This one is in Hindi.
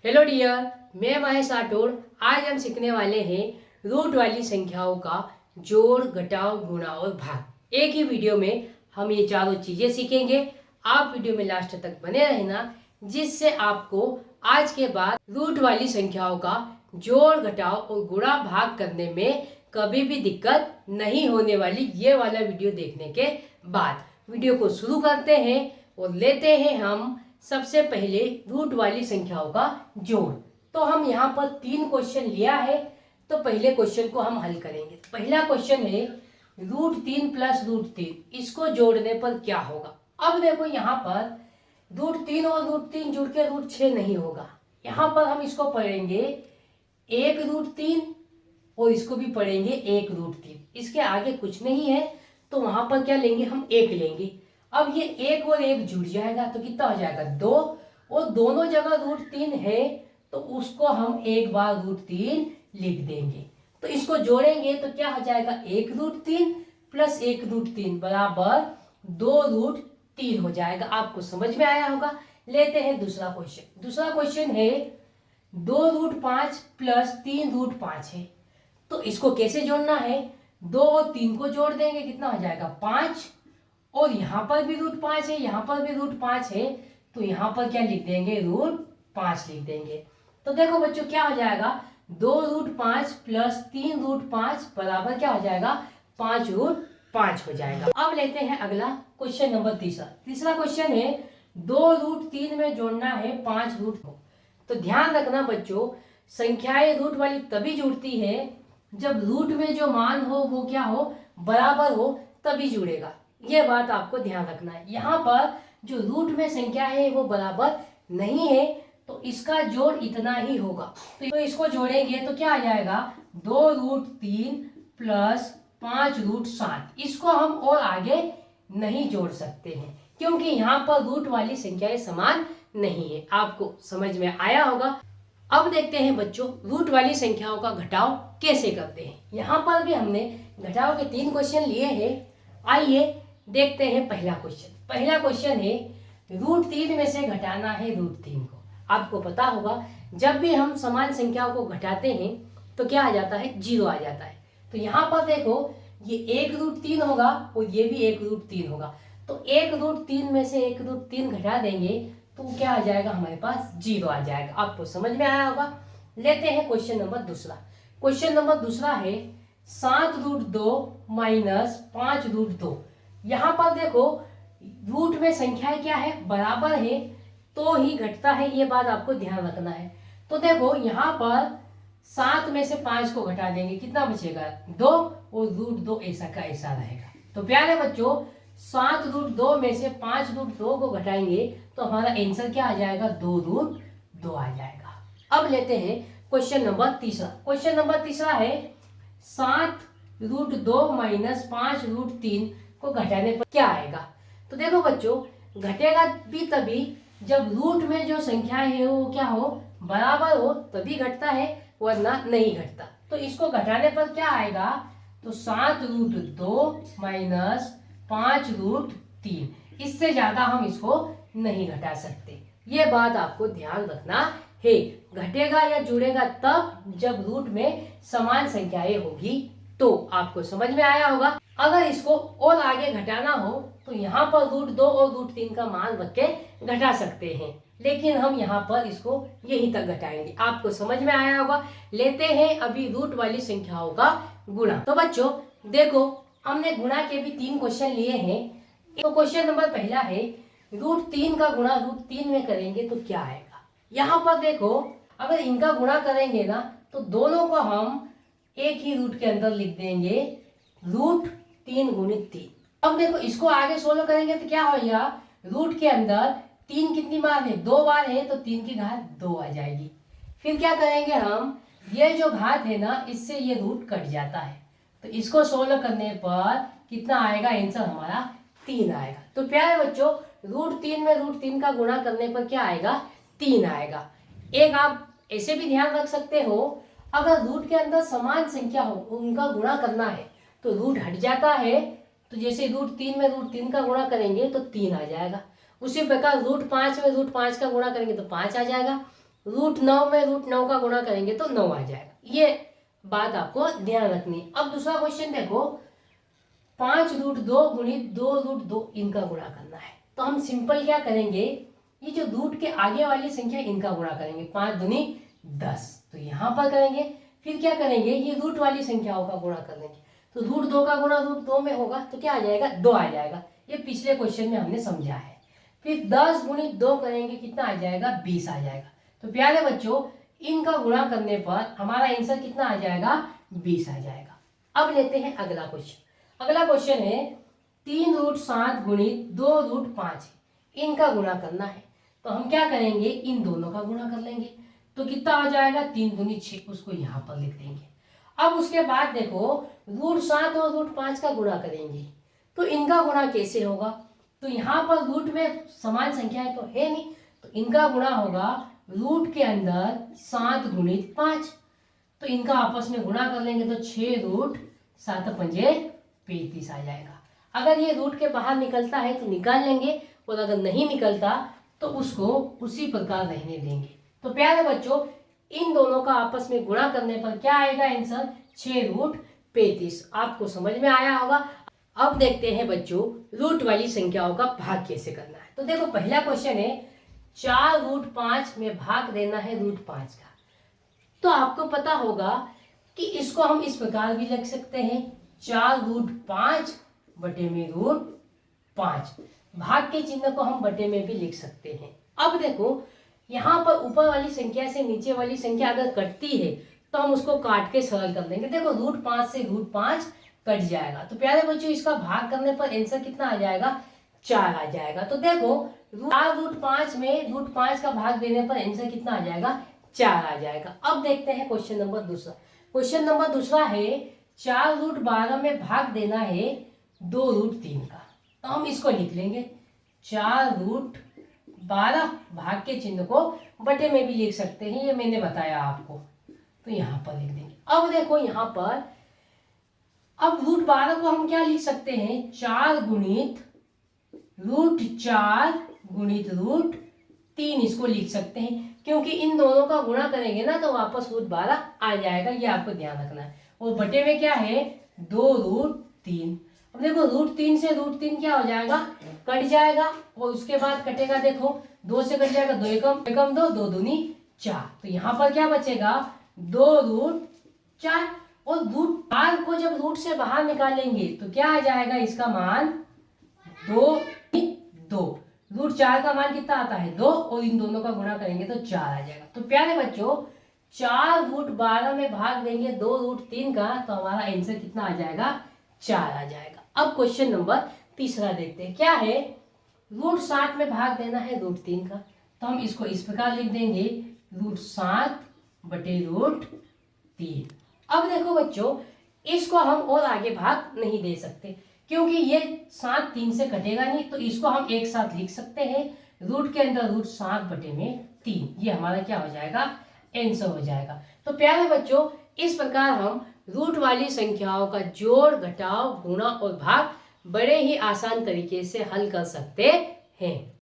हेलो डियर, मैं महेश राठौड़। आज हम सीखने वाले हैं रूट वाली संख्याओं का जोड़, घटाव, गुणा और भाग। एक ही वीडियो में हम ये चारों चीजें सीखेंगे। आप वीडियो में लास्ट तक बने रहना, जिससे आपको आज के बाद रूट वाली संख्याओं का जोड़, घटाव और गुणा भाग करने में कभी भी दिक्कत नहीं होने वाली। ये वाला वीडियो देखने के बाद वीडियो को शुरू करते हैं और लेते हैं हम सबसे पहले रूट वाली संख्याओं का जोड़। तो हम यहाँ पर 3 क्वेश्चन लिया है, तो पहले क्वेश्चन को हम हल करेंगे। पहला क्वेश्चन है √3 + √3, इसको जोड़ने पर क्या होगा। अब देखो यहाँ पर √3 और √3 जुड़ के √6 नहीं होगा। यहाँ पर हम इसको पढ़ेंगे 1 √3 और इसको भी पढ़ेंगे 1 √3। इसके आगे कुछ नहीं है, तो वहां पर क्या लेंगे, हम 1 लेंगे। अब ये 1 और 1 जुड़ जाएगा तो कितना हो जाएगा 2, और दोनों जगह √3 है तो उसको हम एक बार √3 लिख देंगे। तो इसको जोड़ेंगे तो क्या हो जाएगा 1 √3 + 1 √3 बराबर 2 √3 हो जाएगा। आपको समझ में आया होगा। लेते हैं दूसरा क्वेश्चन। दूसरा क्वेश्चन है 2 √5 + 3 √5 है, तो इसको कैसे जोड़ना है। 2 और 3 को जोड़ देंगे, कितना हो जाएगा 5, और यहाँ पर भी √5 है, यहाँ पर भी √5 है, तो यहाँ पर क्या लिख देंगे √5 लिख देंगे। तो देखो बच्चों क्या हो जाएगा 2 √5 + 3 √5 बराबर क्या हो जाएगा 5 √5 हो जाएगा। अब लेते हैं अगला क्वेश्चन नंबर तीसरा। तीसरा क्वेश्चन है 2 √3 में जोड़ना है 5 √2। तो ध्यान रखना बच्चों, संख्याएं रूट वाली तभी जुड़ती है जब रूट में जो मान हो वो क्या हो, बराबर हो, तभी जुड़ेगा। ये बात आपको ध्यान रखना है। यहाँ पर जो रूट में संख्या है वो बराबर नहीं है, तो इसका जोड़ इतना ही होगा। तो इसको जोड़ेंगे तो क्या आ जाएगा 2 √3 + 5 √7। इसको हम और आगे नहीं जोड़ सकते हैं, क्योंकि यहाँ पर रूट वाली संख्याएं समान नहीं है। आपको समझ में आया होगा। अब देखते हैं बच्चों रूट वाली संख्याओं का घटाव कैसे करते हैं। यहाँ पर भी हमने घटाव के 3 क्वेश्चन लिए हैं। आइए देखते हैं पहला क्वेश्चन। पहला क्वेश्चन है √3 में से घटाना है √3 को। आपको पता होगा जब भी हम समान संख्याओं को घटाते हैं तो क्या आ जाता है, 0 आ जाता है। तो यहाँ पर देखो ये 1 √3 होगा और ये भी 1 √3 होगा, तो 1 √3 में से 1 √3 घटा देंगे तो क्या आ जाएगा, हमारे पास 0 आ जाएगा। आपको समझ में आया होगा। लेते हैं क्वेश्चन नंबर दूसरा। क्वेश्चन नंबर दूसरा है 7 √2 - 5 √2। यहाँ पर देखो रूट में संख्याएं क्या है, बराबर है तो ही घटता है, ये बात आपको ध्यान रखना है। तो देखो यहाँ पर 7 में से 5 को घटा देंगे, कितना बचेगा 2, और √2 ऐसा का ऐसा रहेगा। तो प्यारे बच्चों 7 √2 में से 5 √2 को घटाएंगे तो हमारा आंसर क्या आ जाएगा 2 √2 आ जाएगा। अब लेते हैं क्वेश्चन नंबर तीसरा। क्वेश्चन नंबर तीसरा है 7 √2 - 5 √3 को घटाने पर क्या आएगा। तो देखो बच्चों घटेगा भी तभी जब रूट में जो संख्याएं है वो क्या हो, बराबर हो, तभी घटता है, वरना नहीं घटता। तो इसको घटाने पर क्या आएगा, तो 7 √2 - 5 √3, इससे ज्यादा हम इसको नहीं घटा सकते। ये बात आपको ध्यान रखना है। घटेगा या जुड़ेगा तब जब रूट में समान संख्याएं होगी। तो आपको समझ में आया होगा। अगर इसको और आगे घटाना हो तो यहाँ पर √2 और √3 का मान रख के घटा सकते हैं, लेकिन हम यहाँ पर इसको यहीं तक घटाएंगे। आपको समझ में आया होगा। लेते हैं अभी रूट वाली संख्याओं का गुणा। तो बच्चों देखो हमने गुणा के भी 3 क्वेश्चन लिए हैं। तो क्वेश्चन नंबर पहला है √3 का गुणा √3 में करेंगे तो क्या आएगा। यहाँ पर देखो अगर इनका गुणा करेंगे ना तो दोनों को हम एक ही रूट के अंदर लिख देंगे, √3 × 3। अब देखो इसको आगे सोल्व करेंगे तो क्या होगा, रूट के अंदर 3 कितनी बार है, 2 बार है, तो 3 की घात 2 आ जाएगी। फिर क्या करेंगे हम, ये जो घात है ना इससे ये रूट कट जाता है, तो इसको सोल्व करने पर कितना आएगा, आंसर हमारा 3 आएगा। तो प्यारे बच्चों √3 में √3 का गुणा करने पर क्या आएगा, 3 आएगा। एक आप ऐसे भी ध्यान रख सकते हो, अगर रूट के अंदर समान संख्या हो उनका गुणा करना है तो रूट हट जाता है। तो जैसे √3 में √3 का गुणा करेंगे तो 3 आ जाएगा। उसी प्रकार √5 में √5 का गुणा करेंगे तो 5 आ जाएगा। √9 में √9 का गुणा करेंगे तो 9 आ जाएगा। ये बात आपको ध्यान रखनी है। अब दूसरा क्वेश्चन देखो, 5√2 गुणित 2√2 इनका गुणा करना है। तो हम सिंपल क्या करेंगे, ये जो रूट के आगे वाली संख्या इनका गुणा करेंगे, 5 दूनी 10, तो यहाँ पर करेंगे। फिर क्या करेंगे, ये रूट वाली संख्याओं का गुणा कर लेंगे। तो √2 का गुणा √2 में होगा तो क्या आ जाएगा, 2 आ जाएगा। ये पिछले क्वेश्चन में हमने समझा है। फिर 10 गुणित 2 करेंगे, कितना आ जाएगा, 20 आ जाएगा। तो प्यारे बच्चों, इनका गुणा करने पर हमारा आंसर कितना आ जाएगा, 20 आ जाएगा। अब लेते हैं अगला क्वेश्चन। अगला क्वेश्चन है 3√7 गुणित 2√5, इनका गुणा करना है। तो हम क्या करेंगे, इन दोनों का गुणा कर लेंगे। तो कितना आ जाएगा, 3 दूनी 6, उसको यहाँ पर लिख देंगे। अब उसके बाद देखो, √7 और √5 का गुणा करेंगे। तो इनका गुणा कैसे होगा, तो यहाँ पर रूट में समान संख्याएं तो है नहीं, तो इनका गुणा होगा रूट के अंदर 7 गुणित 5। तो इनका आपस में गुणा कर लेंगे तो 6√7 35 आ जाएगा। अगर ये रूट के बाहर निकलता है तो निकाल लेंगे, और अगर नहीं निकलता तो उसको उसी प्रकार रहने देंगे। तो प्यारे बच्चों, इन दोनों का आपस में गुणा करने पर क्या आएगा आंसर, 6√35। आपको समझ में आया होगा। अब देखते हैं बच्चों, रूट वाली संख्याओं का भाग कैसे करना है। तो देखो, पहला क्वेश्चन है 4√5 में भाग देना है √5 का। तो आपको पता होगा कि इसको हम इस प्रकार भी लिख सकते हैं, 4√5 बटे में √5। भाग के चिन्ह को हम बटे में भी लिख सकते हैं। अब देखो, यहाँ पर ऊपर वाली संख्या से नीचे वाली संख्या अगर कटती है तो हम उसको काट के सरल कर देंगे। देखो, √5 से √5 कट जाएगा। तो प्यारे बच्चों, इसका भाग करने पर आंसर कितना आ जाएगा, 4 आ जाएगा। तो देखो, 4√5 में √5 का भाग देने पर आंसर कितना आ जाएगा, 4 आ जाएगा। अब देखते हैं क्वेश्चन नंबर दूसरा। क्वेश्चन नंबर दूसरा है 4√12 में भाग देना है 2√3 का। तो हम इसको लिख लेंगे, 4√12, भाग के चिन्ह को बटे में भी लिख सकते हैं, ये मैंने बताया आपको। तो यहाँ पर लिख देंगे। अब देखो, यहाँ पर अब √12 को हम क्या लिख सकते हैं, 4 गुणित √4 गुणित √3, इसको लिख सकते हैं। क्योंकि इन दोनों का गुणा करेंगे ना तो वापस √12 आ जाएगा, ये आपको ध्यान रखना है। और बटे में क्या है, 2√3। अब देखो, √3 से √3 क्या हो जाएगा, कट जाएगा। और उसके बाद कटेगा, देखो 2 से कट जाएगा, 2 एकम 2, 2 दूनी 4। तो यहाँ पर क्या बचेगा, 2√4। और √4 को जब रूट से बाहर निकालेंगे तो क्या आ जाएगा, इसका मान 2। √4 का मान कितना आता है, 2, और इन दोनों का गुणा करेंगे तो 4 आ जाएगा। तो प्यारे बच्चों, 4√12 में भाग देंगे 2√3 का, तो हमारा आंसर कितना आ जाएगा, 4 आ जाएगा। अब क्वेश्चन नंबर तीसरा देखते हैं। क्या है, √7 में भाग देना है √3 का। तो हम इसको इस प्रकार लिख देंगे, √7 बटे √3। अब देखो बच्चों, इसको हम और आगे भाग नहीं दे सकते, क्योंकि ये 7 3 से कटेगा नहीं। तो इसको हम एक साथ लिख सकते हैं, रूट के अंदर √7 बटे में 3। ये हमारा क्या हो जाएगा, आंसर हो जाएगा। तो प्यारे बच्चों, इस प्रकार हम रूट वाली संख्याओं का जोड़, घटाव, गुणा और भाग बड़े ही आसान तरीके से हल कर सकते हैं।